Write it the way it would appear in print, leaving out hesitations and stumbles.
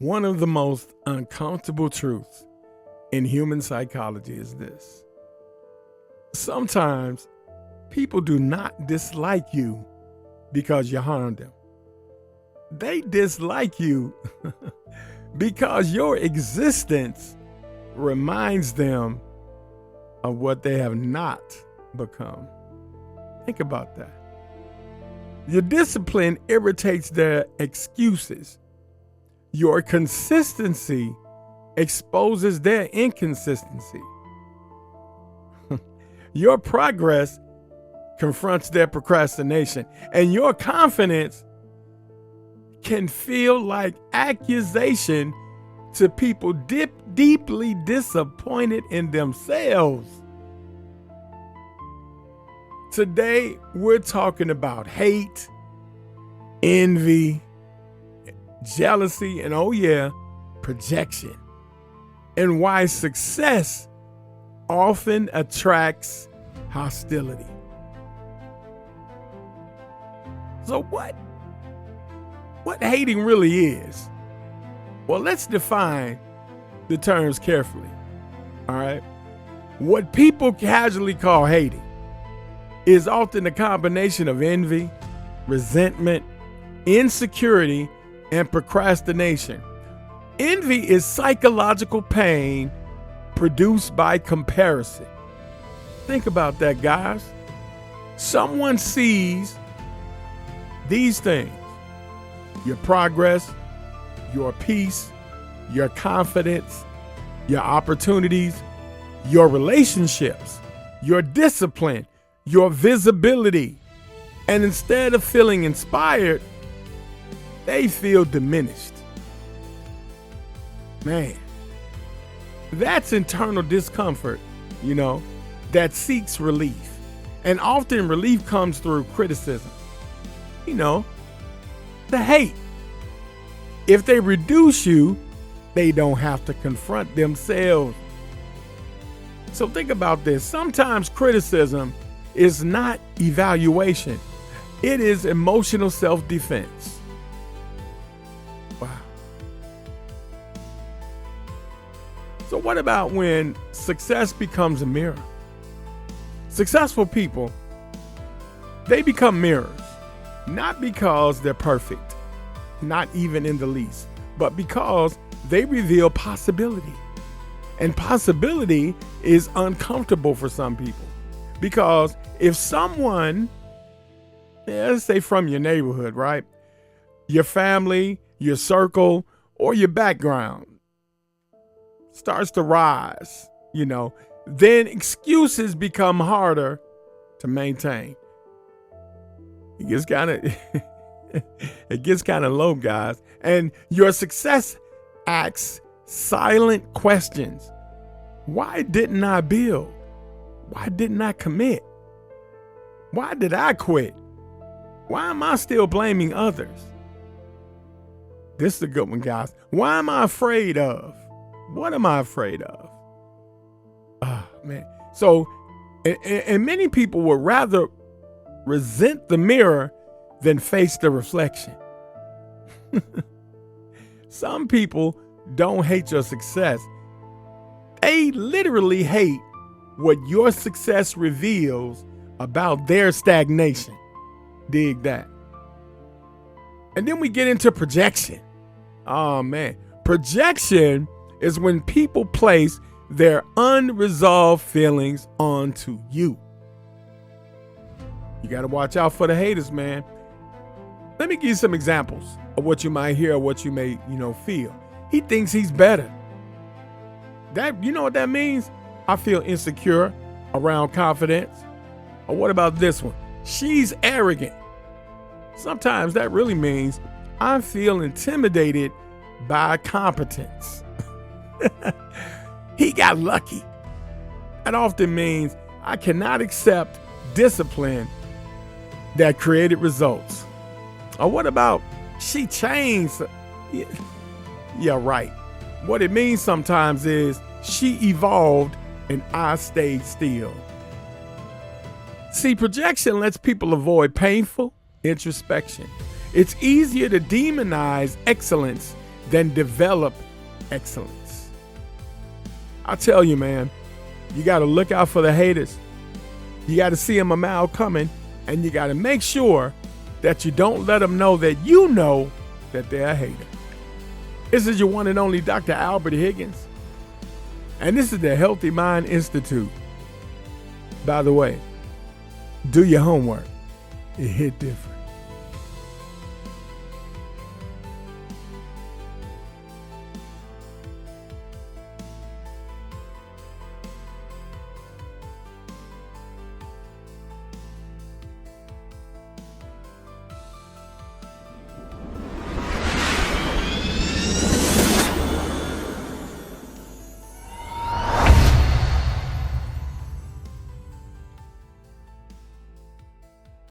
One of the most uncomfortable truths in human psychology is this. Sometimes people do not dislike you because you harmed them. They dislike you because your existence reminds them of what they have not become. Think about that. Your discipline irritates their excuses. Your consistency exposes their inconsistency. Your progress confronts their procrastination, and your confidence can feel like accusation to people deeply disappointed in themselves. Today, we're talking about hate, envy, jealousy, and projection, and why success often attracts hostility. So what hating really is? Well, let's define the terms carefully. All right. What people casually call hating is often a combination of envy, resentment, insecurity, and procrastination. Envy is psychological pain produced by comparison. Think about that, guys. Someone sees these things: your progress, your peace, your confidence, your opportunities, your relationships, your discipline, your visibility. And instead of feeling inspired, they feel diminished. Man, that's internal discomfort, that seeks relief. And often relief comes through criticism. The hate. If they reduce you, they don't have to confront themselves. So think about this. Sometimes criticism is not evaluation. It is emotional self-defense. Wow. So what about when success becomes a mirror? Successful people, they become mirrors, not because they're perfect, not even in the least, but because they reveal possibility. And possibility is uncomfortable for some people, because if someone, let's say from your neighborhood, right? Your family, your circle, or your background starts to rise, then excuses become harder to maintain. It gets kind of low, guys. And your success asks silent questions. Why didn't I build? Why didn't I commit? Why did I quit? Why am I still blaming others? This is a good one, guys. Why am I afraid of? What am I afraid of? Man. So, and many people would rather resent the mirror than face the reflection. Some people don't hate your success. They literally hate what your success reveals about their stagnation. Dig that. And then we get into projection. Oh man. Projection is when people place their unresolved feelings onto you. You got to watch out for the haters, man. Let me give you some examples of what you might hear or what you may, feel. He thinks he's better. That, you know what that means? I feel insecure around confidence. Or what about this one? She's arrogant. Sometimes that really means I feel intimidated by competence. He got lucky. That often means I cannot accept discipline that created results. Or what about she changed? Yeah, right. What it means sometimes is she evolved and I stayed still. See, projection lets people avoid painful introspection. It's easier to demonize excellence than develop excellence. I tell you, man, you got to look out for the haters. You got to see them a mile coming, and you got to make sure that you don't let them know that you know that they're a hater. This is your one and only Dr. Albert Higgins, and this is the Healthy Mind Institute. By the way, do your homework. It hit different.